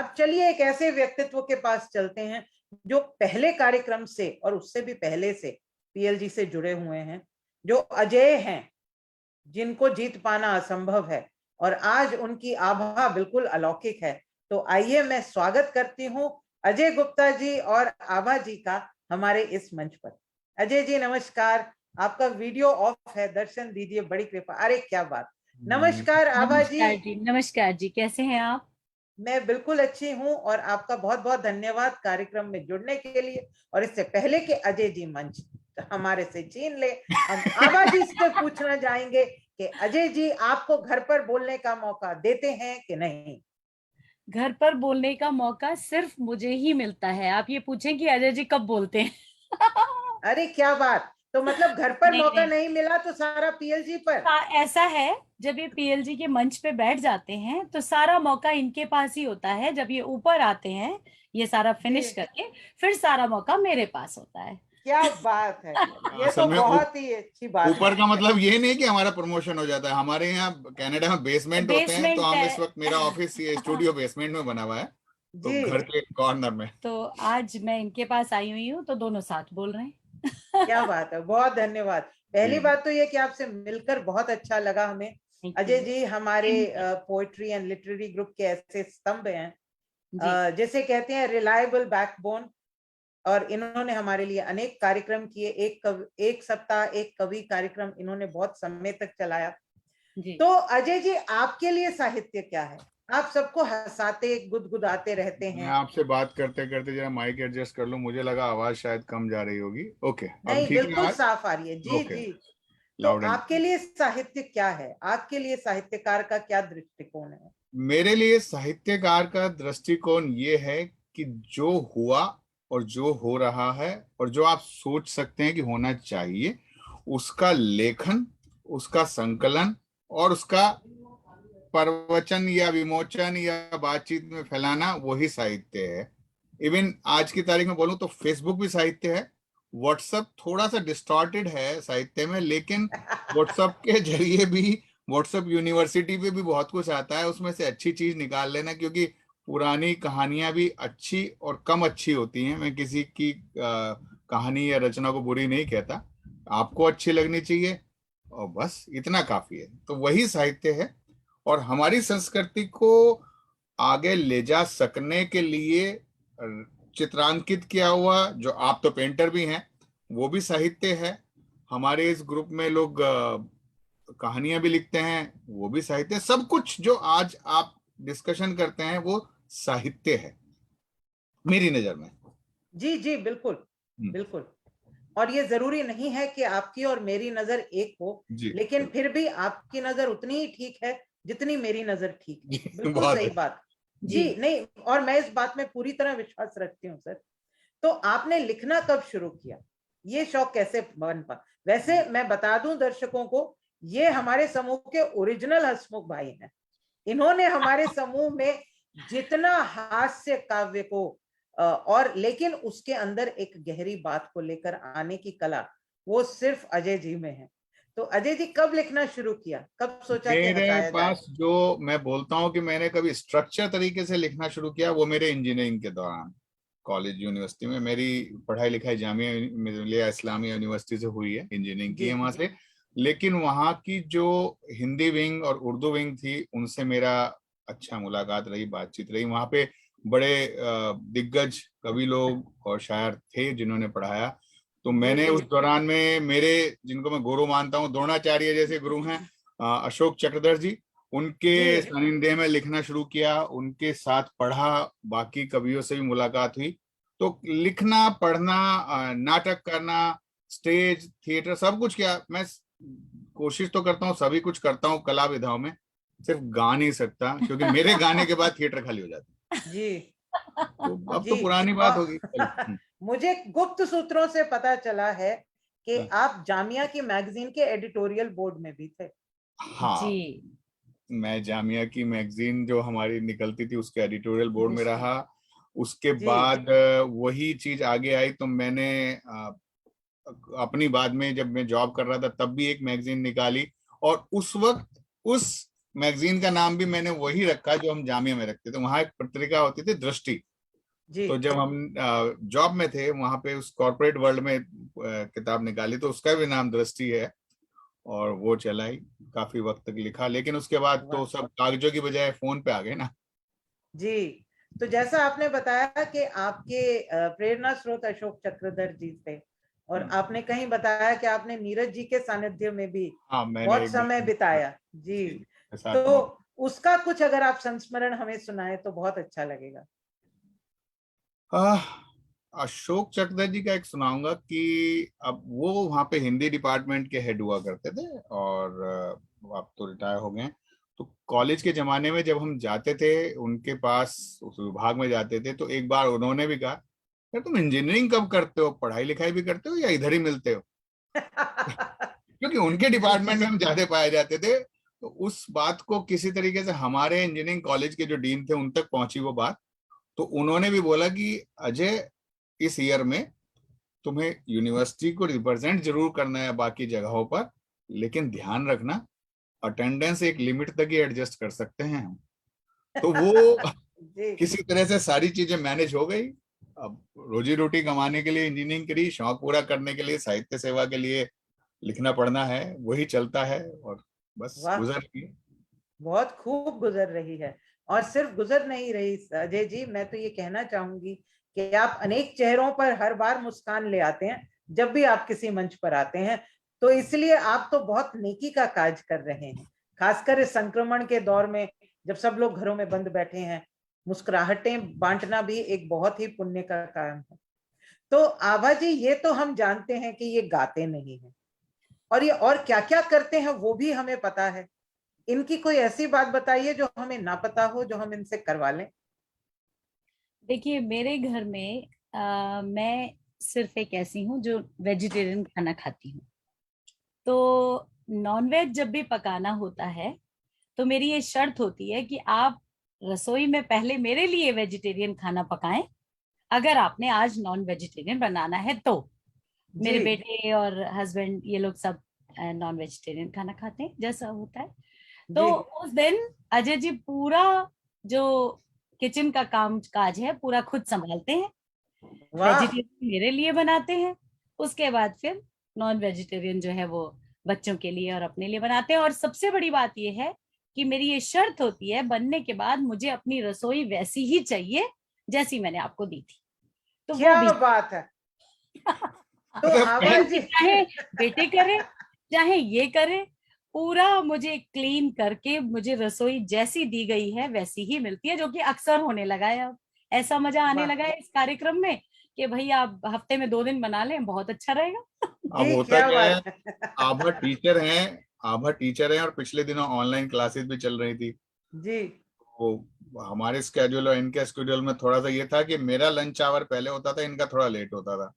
अब चलिए एक ऐसे व्यक्तित्व के पास चलते हैं जो पहले कार्यक्रम से और उससे भी पहले से पीएलजी से जुड़े हुए हैं, जो अजेय हैं, जिनको जीत पाना असंभव है और आज उनकी आभा बिल्कुल अलौकिक है। तो आइए मैं स्वागत करती हूं अजय गुप्ता जी और आभा जी का हमारे इस मंच पर। अजय जी नमस्कार, आपका वीडियो ऑफ है, दर्शन दीजिए, बड़ी कृपा। अरे क्या बात, नमस्कार आभा जी। नमस्कार जी। नमस्कार जी, कैसे हैं आप? मैं बिल्कुल अच्छी हूं और आपका बहुत बहुत धन्यवाद कार्यक्रम में जुड़ने के लिए। और इससे पहले कि अजय जी मंच हमारे से छीन ले, हम आभा जी से पूछना चाहेंगे कि अजय जी आपको घर पर बोलने का मौका देते हैं कि नहीं? घर पर बोलने का मौका सिर्फ मुझे ही मिलता है। आप ये पूछें कि अजय जी कब बोलते हैं? अरे क्या बात, तो मतलब घर पर नहीं मौका नहीं, नहीं मिला तो सारा पीएलजी पर? ऐसा है, जब ये पीएलजी के मंच पे बैठ जाते हैं तो सारा मौका इनके पास ही होता है। जब ये ऊपर आते हैं ये सारा जी, फिनिश करके, फिर सारा मौका मेरे पास होता है। क्या बात है, ये असल तो में बहुत ही अच्छी बात ऊपर है। का मतलब ये नहीं कि हमारा प्रमोशन हो जाता है। हमारे यहाँ कनाडा में बेसमेंट होते हैं, तो बेसमेंट हम है। इस वक्त, मेरा ऑफिस ये स्टूडियो बेसमेंट में बना हुआ है, तो जी, घर के कॉर्नर में। तो आज मैं इनके पास आई हुई हूँ तो दोनों साथ बोल रहे क्या हैं। बात है, बहुत धन्यवाद। पहली जी बात तो ये कि आपसे मिलकर बहुत अच्छा लगा हमें। Thank Ajay you. जी हमारे पोएट्री एंड लिटरेरी ग्रुप के ऐसे स्तंभ हैं, जी जैसे कहते हैं रिलायबल बैकबोन। और इन्होंने हमारे लिए अनेक कार्यक्रम किए, एक सप्ताह एक कवि कार्यक्रम इन्होंने बहुत समय तक चलाया। जी। तो अजय जी आपके लिए साहित्य क्या है? आप सबको हंसाते गुदगुदाते रहते मैं हैं। आपसे बात करते करते जरा माइक एडजस्ट कर लूं, मुझे लगा आवाज शायद कम जा रही होगी। ओके, अब नहीं, ठीक है बिल्कुल आवाज? साफ आ रही है जी ओके, जी। तो लाउड एंड आपके लिए साहित्य क्या है? आपके लिए साहित्यकार का क्या दृष्टिकोण है? मेरे लिए साहित्यकार का दृष्टिकोण ये है कि जो हुआ और जो हो रहा है और जो आप सोच सकते हैं कि होना चाहिए, उसका लेखन, उसका संकलन और उसका प्रवचन या विमोचन या बातचीत में फैलाना, वही साहित्य है। इवन आज की तारीख में बोलूं तो फेसबुक भी साहित्य है। व्हाट्सएप थोड़ा सा डिस्टॉर्टेड है साहित्य में, लेकिन व्हाट्सएप के जरिए भी, व्हाट्सएप यूनिवर्सिटी पे भी बहुत कुछ आता है, उसमें से अच्छी चीज निकाल लेना, क्योंकि पुरानी कहानियां भी अच्छी और कम अच्छी होती हैं। मैं किसी की कहानी या रचना को बुरी नहीं कहता, आपको अच्छी लगनी चाहिए और बस इतना काफी है। तो वही साहित्य है। और हमारी संस्कृति को आगे ले जा सकने के लिए चित्रांकित किया हुआ, जो आप तो पेंटर भी हैं, वो भी साहित्य है। हमारे इस ग्रुप में लोग कहानियां भी लिखते हैं, वो भी साहित्य है। सब कुछ जो आज आप डिस्कशन करते हैं वो साहित्य है मेरी नजर में। जी जी, बिल्कुल हम्म, बिल्कुल। और ये जरूरी नहीं है कि आपकी और मेरी नजर एक हो, जी लेकिन फिर भी आपकी नजर उतनी ही ठीक है जितनी मेरी नजर ठीक है। जी बिल्कुल बहुत सही है। बात। जी। जी नहीं, और मैं इस बात में पूरी तरह विश्वास रखती हूँ सर। तो आपने लिखना कब शुरू किया? ये शौक कैसे बन पा? वैसे मैं बता दूं दर्शकों को, ये हमारे समूह के ओरिजिनल हंसमुख भाई हैं। इन्होंने हमारे समूह में जितना हास्य काव्य को और लेकिन उसके अंदर एक गहरी बात को लेकर आने की कला, वो सिर्फ अजय जी में है। तो अजय जी कब लिखना शुरू किया, कब सोचा कि मेरे हंसाया जाए? पास, जो मैं बोलता हूँ कि मैंने कभी स्ट्रक्चर तरीके से लिखना शुरू किया, वो मेरे इंजीनियरिंग के दौरान कॉलेज यूनिवर्सिटी में। मेरी पढ़ाई लिखाई जामिया मिलिया इस्लामिया यूनिवर्सिटी से हुई है, इंजीनियरिंग की जी है वहां से। लेकिन वहाँ की जो हिंदी विंग और उर्दू विंग थी, उनसे मेरा अच्छा मुलाकात रही, बातचीत रही। वहाँ पे बड़े दिग्गज कवि लोग और शायर थे जिन्होंने पढ़ाया। तो जी मैंने जी उस दौरान में, मेरे जिनको मैं गुरु मानता हूँ, द्रोणाचार्य जैसे गुरु हैं, अशोक चक्रधर जी, उनके जी सानिध्य में लिखना शुरू किया, उनके साथ पढ़ा, बाकी कवियों से भी मुलाकात हुई। तो लिखना, पढ़ना, नाटक करना, स्टेज थिएटर, सब कुछ किया। मैं कोशिश तो करता हूँ, सभी कुछ करता हूँ कला विधाओं में, सिर्फ गा नहीं सकता, क्योंकि मेरे गाने के बाद थिएटर खाली हो जाता जी है। तो अब तो जी। पुरानी बात होगी, चलो। मुझे गुप्त सूत्रों से पता चला है कि हाँ आप जामिया की मैगजीन के एडिटोरियल बोर्ड में भी थे। हाँ, जी मैं जामिया की मैगजीन जो हमारी निकलती थी उसके एडिटोरियल बोर्ड में रहा। उसके जी बाद वही चीज आगे आई, तो मैंने अपनी, बाद में जब मैं जॉब कर रहा था तब भी एक मैगजीन निकाली। और उस वक्त उस मैगजीन का नाम भी मैंने वही रखा जो हम जामिया में रखते थे। वहां एक पत्रिका होती थी दृष्टि। जी तो जब हम जॉब में थे वहां पे उस कॉर्पोरेट वर्ल्ड में किताब निकाली तो उसका भी नाम दृष्टि है, और वो चलाई, काफी वक्त तक लिखा। लेकिन उसके बाद तो वाह सब कागजों की बजाय फोन पे आ गए ना। जी। तो जैसा आपने बताया कि आपके प्रेरणा स्रोत अशोक चक्रधर जी थे, और आपने कहीं बताया कि आपने नीरज जी के सानिध्य में भी हाँ, मैंने बहुत एक समय बार बिताया जी। के साथ तो उसका कुछ अगर आप संस्मरण हमें सुनाए तो बहुत अच्छा लगेगा। आह, अशोक चक्रधर जी का एक सुनाऊंगा कि अब वो वहाँ पे हिंदी डिपार्टमेंट के हेड हुआ करते थे, और अब तो रिटायर हो गए हैं। तो कॉलेज के जमाने में जब हम जाते थे उनके पास, उस विभाग में जाते थे, तो एक बार उन्होंने भी कहा, यार तुम इंजीनियरिंग कब करते हो, पढ़ाई लिखाई भी करते हो या इधर ही मिलते हो? क्योंकि उनके डिपार्टमेंट में हम ज्यादा पाए जाते थे। तो उस बात को किसी तरीके से हमारे इंजीनियरिंग कॉलेज के जो डीन थे उन तक पहुंची वो बात। तो उन्होंने भी बोला कि अजय, इस ईयर में तुम्हें यूनिवर्सिटी को रिप्रेजेंट जरूर करना है बाकी जगहों पर, लेकिन ध्यान रखना अटेंडेंस एक लिमिट तक ही एडजस्ट कर सकते हैं हम। तो वो जी किसी तरह से सारी चीजें मैनेज हो गई। अब रोजी रोटी कमाने के लिए इंजीनियरिंग करी, शौक पूरा करने के लिए, साहित्य सेवा के लिए लिखना पढ़ना है, वही चलता है, और बस वाह, गुजर गई। बहुत खूब गुजर रही है। और सिर्फ गुजर नहीं रही अजय जी, मैं तो ये कहना चाहूंगी कि आप अनेक चेहरों पर हर बार मुस्कान ले आते हैं जब भी आप किसी मंच पर आते हैं। तो इसलिए आप तो बहुत नेकी का काज कर रहे हैं, खासकर इस संक्रमण के दौर में जब सब लोग घरों में बंद बैठे हैं। मुस्कुराहटें बांटना भी एक बहुत ही पुण्य का काम है। तो आभा जी, ये तो हम जानते हैं कि ये गाते नहीं हैं, और ये और क्या क्या करते हैं वो भी हमें पता है। इनकी कोई ऐसी बात बताइए जो हमें ना पता हो, जो हम इनसे करवा लें। देखिए, मेरे घर में मैं सिर्फ एक ऐसी हूँ जो वेजिटेरियन खाना खाती हूँ। तो नॉनवेज जब भी पकाना होता है तो मेरी ये शर्त होती है कि आप रसोई में पहले मेरे लिए वेजिटेरियन खाना पकाएं, अगर आपने आज नॉन वेजिटेरियन बनाना है तो। जी मेरे बेटे और हस्बैंड ये लोग सब नॉन वेजिटेरियन खाना खाते हैं, जैसा होता है। तो जी। उस दिन अजय जी पूरा जो किचन का काम काज है पूरा खुद संभालते हैं। वाह वेजिटेरियन मेरे लिए बनाते हैं, उसके बाद फिर नॉन वेजिटेरियन जो है वो बच्चों के लिए और अपने लिए बनाते हैं। और सबसे बड़ी बात ये है कि मेरी ये शर्त होती है, बनने के बाद मुझे अपनी रसोई वैसी ही चाहिए जैसी मैंने आपको दी थी, तो वो क्या भी। बात है। तो आभा क्योंकि जी चाहे बेटे करे चाहे ये करे, पूरा मुझे क्लीन करके मुझे रसोई जैसी दी गई है वैसी ही मिलती है, जो कि अक्सर होने लगा है अब। ऐसा मजा आने वाह लगा है इस कार्यक्रम में कि भैया आप हफ्ते में 2 दिन बना लें, बहुत अच्छा रहेगा। अब जी, होता क्या क्या है, बात आभा है। टीचर हैं। आभा टीचर हैं और पिछले दिनों ऑनलाइन क्लासेस भी चल रही थी। जी वो हमारे स्केड्यूल और इनके स्केड्यूल में थोड़ा सा ये था कि मेरा लंच आवर पहले होता था, इनका थोड़ा लेट होता था।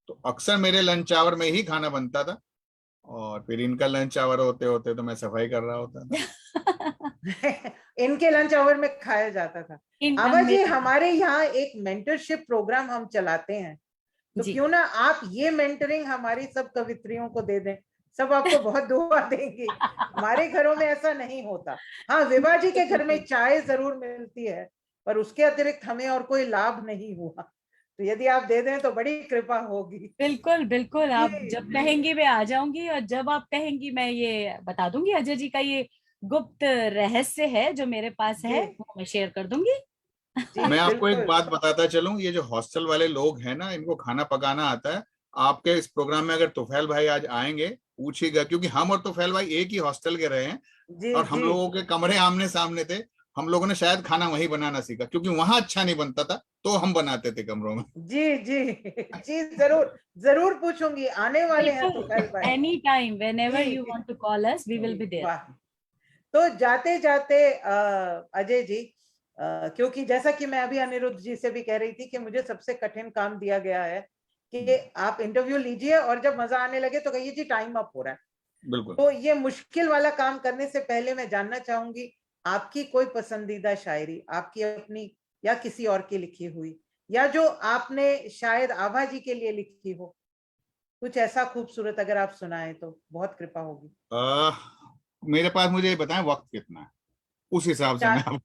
तो अक्सर मेरे लंच आवर में ही खाना बनता था, और फिर इनका लंच आवर होते होते तो मैं सफाई कर रहा होता था। इनके लंच आवर में खाया जाता था। इन आभा जी, मेरे हमारे यहाँ एक मेंटरशिप प्रोग्राम हम चलाते हैं, तो जी क्यों ना आप ये मेंटरिंग हमारी सब कवित्रियों को दे दें। सब आपको बहुत दुआ देंगी। हमारे घरों में ऐसा नहीं होता। हाँ, विभा जी के घर में चाय जरूर मिलती है, पर उसके अतिरिक्त हमें और कोई लाभ नहीं हुआ। तो यदि आप दे दें तो बड़ी कृपा होगी। बिल्कुल बिल्कुल, जी आप जब जी कहेंगी मैं आ जाऊंगी, और जब आप कहेंगी मैं ये बता दूंगी। अजय जी का ये गुप्त रहस्य है जो मेरे पास जी है, वो मैं शेयर कर दूंगी। जी मैं आपको एक बिल्कुल। बात बताता चलूं, ये जो हॉस्टल वाले लोग हैं ना, इनको खाना पकाना आता है। आपके इस प्रोग्राम में अगर तुफैल भाई आज आएंगे, पूछिएगा, क्योंकि हम और तुफैल भाई एक ही हॉस्टल के रहे हैं, जी और हम जी लोगों के कमरे आमने सामने थे। हम लोगों ने शायद खाना वहीं बनाना सीखा, क्योंकि वहां अच्छा नहीं बनता था तो हम बनाते थे कमरों में। जी जी जी, जरूर जरूर पूछूंगी, आने वाले हैं तो बिल्कुल, फैल भाई। Any time whenever you जी want to call us we will जी, बी देयर। वाह। तो जाते जाते अजय जी, क्योंकि जैसा कि मैं अभी अनिरुद्ध जी से भी कह रही थी कि मुझे सबसे कठिन काम दिया गया है कि आप इंटरव्यू लीजिए और जब मजा आने लगे तो कहिए जी टाइम अप हो रहा है। बिल्कुल। तो ये मुश्किल वाला काम करने से पहले मैं जानना चाहूंगी, आपकी कोई पसंदीदा शायरी, आपकी अपनी या किसी और की लिखी हुई, या जो आपने शायद आभा जी के लिए लिखी हो, कुछ ऐसा खूबसूरत अगर आप सुनाएं तो बहुत कृपा होगी। मेरे पास, मुझे ये बताएं, वक्त कितना है? उस हिसाब से मैं आप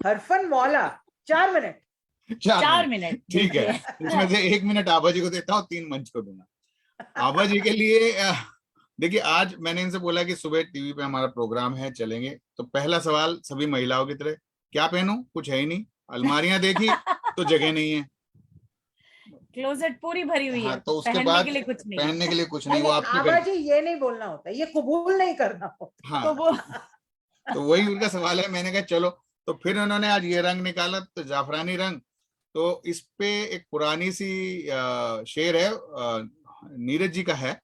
हरफन मौला 4 मिनट। 4 मिनट ठीक है, इसमें से 1 मिनट आभा जी को देता हूँ, 3 मंच को दूंगा आभा जी के लिए। देखिए, आज मैंने इनसे बोला कि सुबह टीवी पे हमारा प्रोग्राम है, चलेंगे, तो पहला सवाल सभी महिलाओं की तरह, क्या पहनूं? कुछ है ही नहीं, अलमारियां देखी तो जगह नहीं है, क्लोजेट पूरी भरी हुई हाँ, है, तो उसके पहनने बाद के लिए कुछ नहीं। पहनने के लिए कुछ नहीं, वो आपके आभा जी ये नहीं बोलना होता, ये कबूल नहीं करना होता। हाँ, तो वो तो वही उनका सवाल है। मैंने कहा चलो, तो फिर उन्होंने आज ये रंग निकाला, तो जाफरानी रंग। तो इस पे एक पुरानी सी शेर है, नीरज जी का है,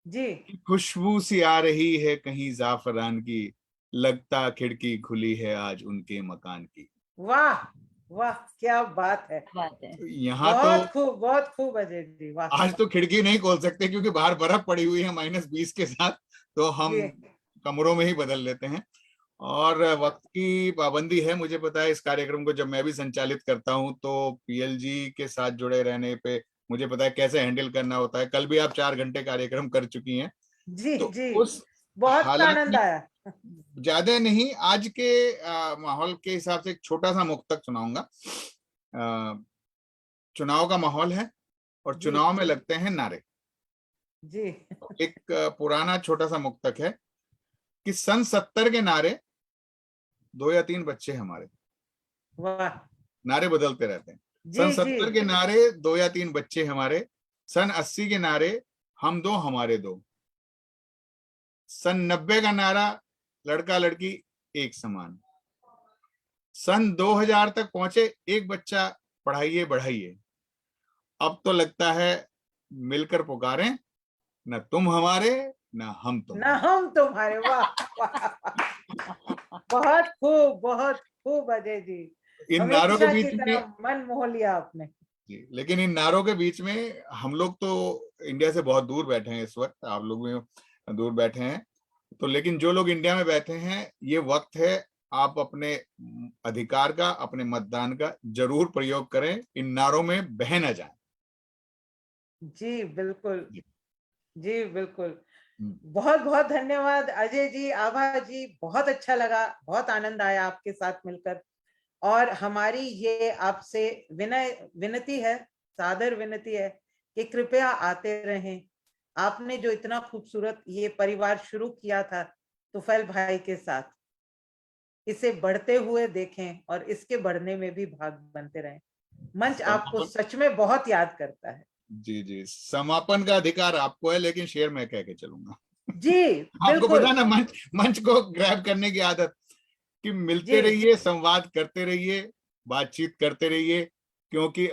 जी खुशबू सी आ रही है कहीं जाफरान की, लगता खिड़की खुली है आज उनके मकान की। वाह वाह, क्या बात है, बात है। तो यहाँ तो बहुत खूब अजय जी, वाह। आज तो खिड़की नहीं खोल सकते क्योंकि बाहर बर्फ पड़ी हुई है -20 के साथ, तो हम जी कमरों में ही बदल लेते हैं। और वक्त की पाबंदी है, मुझे पता है। इस कार्यक्रम को जब मैं भी संचालित करता हूं तो पीएलजी के साथ जुड़े रहने पे मुझे पता है कैसे हैंडल करना होता है। कल भी आप 4 घंटे कार्यक्रम कर चुकी हैं, जी तो जी, उस बहुत हालात आनंद में आया। ज्यादा नहीं, आज के माहौल के हिसाब से एक छोटा सा मुक्तक सुनाऊंगा। चुनाव का माहौल है और जी चुनाव में लगते हैं नारे। जी एक पुराना छोटा सा मुक्तक है कि सन 70 के नारे, 2 या 3 बच्चे हमारे, वाह, नारे बदलते रहते हैं। सन जी जी 70 के नारे, 2 या 3 बच्चे हमारे। सन 80 के नारे, हम दो हमारे दो। सन 90 का नारा, लड़का लड़की एक समान। सन 2000 तक पहुंचे, एक बच्चा पढ़ाइए बढ़ाइए। अब तो लगता है मिलकर पुकारें, न तुम हमारे न हम ना तुम्हारे। हम तुम्हारे, वाह वाह, बहुत खूब अजय जी, इन नारों के हमेशा की बीच में तरह मन मोह लिया आपने। जी, लेकिन इन नारों के बीच में हम लोग तो इंडिया से बहुत दूर बैठे हैं इस वक्त, आप लोग भी दूर बैठे हैं, तो लेकिन जो लोग इंडिया में बैठे हैं, ये वक्त है, आप अपने अधिकार का, अपने मतदान का जरूर प्रयोग करें, इन नारों में बह न जाएं। जी बिल्कुल, जी। जी बिल्कुल, बहुत बहुत धन्यवाद अजय जी, आभा जी, बहुत अच्छा लगा, बहुत आनंद आया आपके साथ मिलकर। और हमारी ये आपसे विनती है, सादर विनती है कि कृपया आते रहें। आपने जो इतना खूबसूरत ये परिवार शुरू किया था तुफैल भाई के साथ, इसे बढ़ते हुए देखें और इसके बढ़ने में भी भाग बनते रहें। मंच आपको सच में बहुत याद करता है। जी जी, समापन का अधिकार आपको है, लेकिन शेर मैं कह के चलूंगा। जी आपको बिल्कुल, पता ना, मंच को ग्रैब करने की आदत, कि मिलते जी रहिए, संवाद करते रहिए, बातचीत करते रहिए, क्योंकि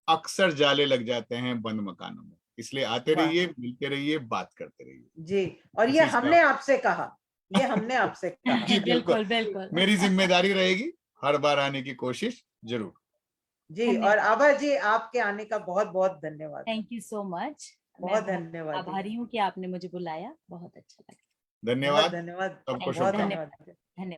अक्सर जाले लग जाते हैं बंद मकानों में। इसलिए आते वाह, रहिए, मिलते रहिए, बात करते रहिए। जी, और ये इसी से हमने आपसे कहा, ये हमने आपसे कहा। जी बिल्कुल, बिल्कुल बिल्कुल। मेरी जिम्मेदारी रहेगी, हर बार आने की कोशिश जरूर। जी, और आभा जी आपके आने का बहुत बहुत धन्यवाद, थैंक यू सो मच। मैं बहुत बहुत धन्यवाद जी, आभारी हूँ कि आपने मुझे बुलाया, बहुत अच्छा लगा। बहुत धन्यवाद, धन्यवाद, सबको बहुत शुभकामनाएं। धन्यवाद। धन्यवाद।